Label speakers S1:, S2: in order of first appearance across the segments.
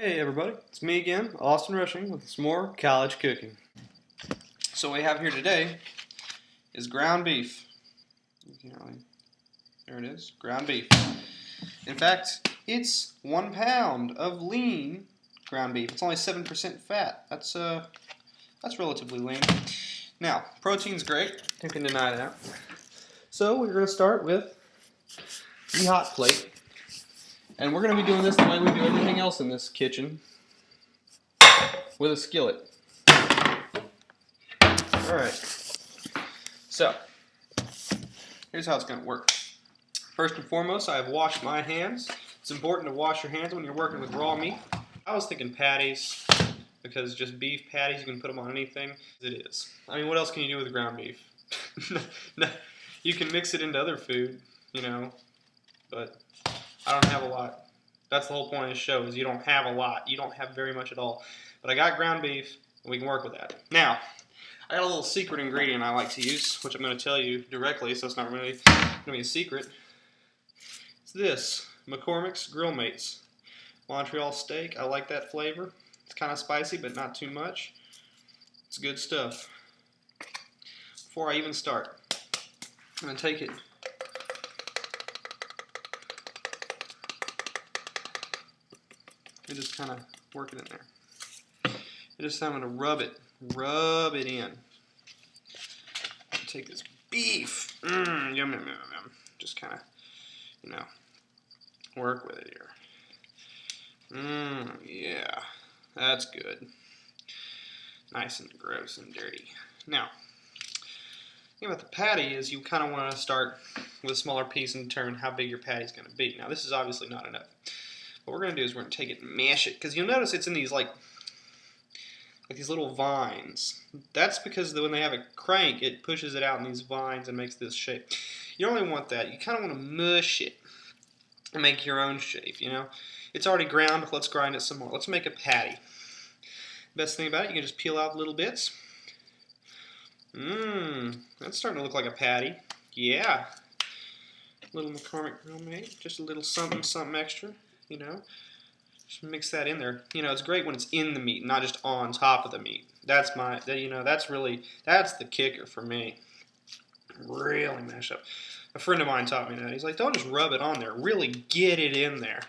S1: Hey everybody, it's me again, Austin Rushing with some more college cooking. So what we have here today is ground beef. There it is, ground beef. In fact, it's 1 pound of lean ground beef. It's only 7% fat. That's relatively lean. Now, protein's great. Who can deny that? So we're going to start with the hot plate. And we're going to be doing this the way we do everything else in this kitchen, with a skillet. Alright, so here's how it's going to work. First and foremost, I have washed my hands. It's important to wash your hands when you're working with raw meat. I was thinking patties, because just beef patties, you can put them on anything. It is. I mean, what else can you do with ground beef? No, you can mix it into other food, you know, but I don't have a lot. That's the whole point of the show, is you don't have a lot. You don't have very much at all. But I got ground beef, and we can work with that. Now, I got a little secret ingredient I like to use, which I'm going to tell you directly, so it's not really going to be a secret. It's this, McCormick's Grill Mates Montreal steak. I like that flavor. It's kind of spicy, but not too much. It's good stuff. Before I even start, I'm going to take it. I just kind of work it in there. I'm going to rub it in. Take this beef, yum, yum, yum, yum. Just kind of, you know, work with it here. Yeah, that's good. Nice and gross and dirty. Now, the thing about the patty is you kind of want to start with a smaller piece and determine how big your patty is going to be. Now, this is obviously not enough. What we're going to do is we're going to take it and mash it, because you'll notice it's in these like these little vines. That's because when they have a crank, it pushes it out in these vines and makes this shape. You don't really want that. You kind of want to mush it and make your own shape, you know. It's already ground. Let's grind it some more. Let's make a patty. Best thing about it, you can just peel out little bits. That's starting to look like a patty. Yeah. Little McCormick Grill Mate. Just a little something, something extra, you know. Just mix that in there. You know, it's great when it's in the meat, not just on top of the meat. That's that's the kicker for me. Really mash up. A friend of mine taught me that. He's like, don't just rub it on there. Really get it in there.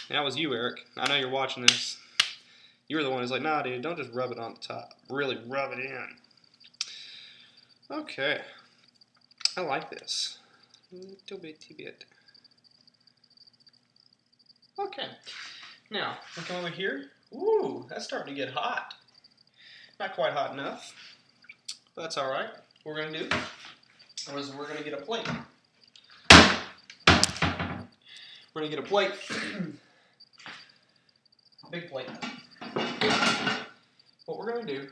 S1: And that was you, Eric. I know you're watching this. You were the one who's like, nah, dude, don't just rub it on the top. Really rub it in. Okay. I like this. A little bitty bit. Okay, now, we come over here. Ooh, that's starting to get hot. Not quite hot enough, but that's all right. What we're going to do is we're going to get a plate. We're going to get a plate. Big plate. What we're going to do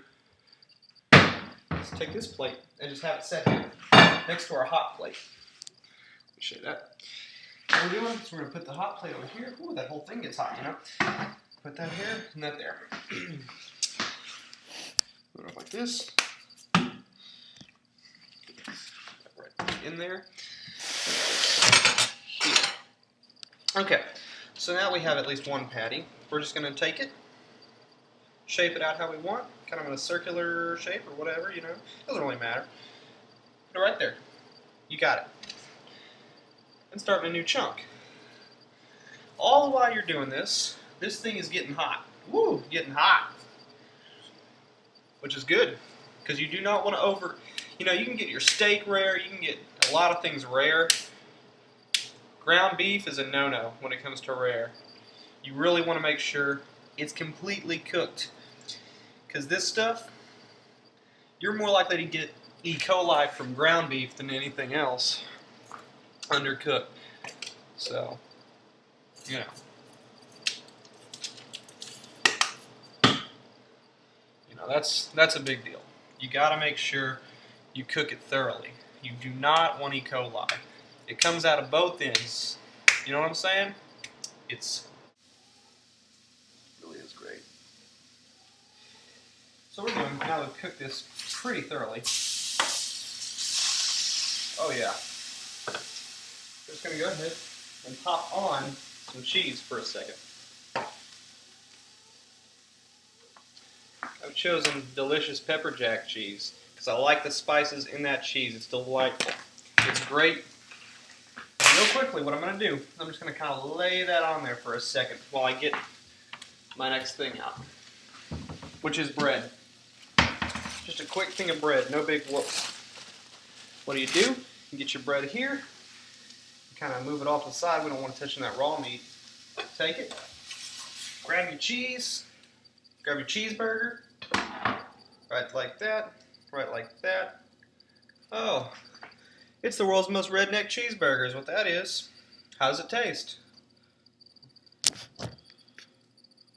S1: is take this plate and just have it set here next to our hot plate. Let me show you that. What we're doing is we're going to put the hot plate over here. Ooh, that whole thing gets hot, you know. Put that here and that there. Put it up like this. Right in there. Here. Okay, so now we have at least one patty. We're just going to take it, shape it out how we want, kind of in a circular shape or whatever, you know. Doesn't really matter. Put it right there. You got it. And starting a new chunk. All the while you're doing this, this thing is getting hot. Woo, getting hot. Which is good, because you do not want to you know, you can get your steak rare, you can get a lot of things rare. Ground beef is a no-no when it comes to rare. You really want to make sure it's completely cooked, because this stuff, you're more likely to get E. coli from ground beef than anything else. Undercooked. So, you know. That's a big deal. You got to make sure you cook it thoroughly. You do not want E. coli. It comes out of both ends. You know what I'm saying? It really is great. So we're going now to cook this pretty thoroughly. Oh yeah. Just going to go ahead and pop on some cheese for a second. I've chosen delicious pepper jack cheese because I like the spices in that cheese. It's delightful. It's great. Real quickly, what I'm going to do, I'm just going to kind of lay that on there for a second while I get my next thing out, which is bread. Just a quick thing of bread, no big whoops. What do? You get your bread here, kind of move it off to the side. We don't want to touch that raw meat. Take it, grab your cheese, grab your cheeseburger, right like that, right like that. Oh, it's the world's most redneck cheeseburger is what that is. How does it taste?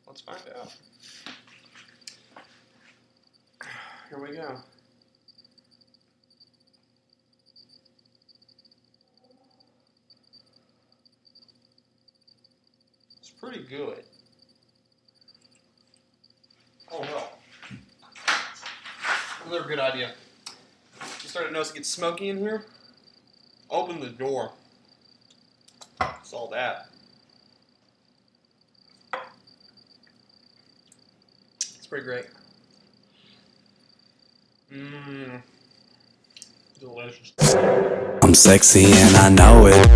S1: Let's find out. Here we go. It's pretty good. Oh well. Another good idea. You start to notice it gets smoky in here? Open the door. That's all that. It's pretty great. Mmm. Delicious.
S2: I'm sexy and I know it.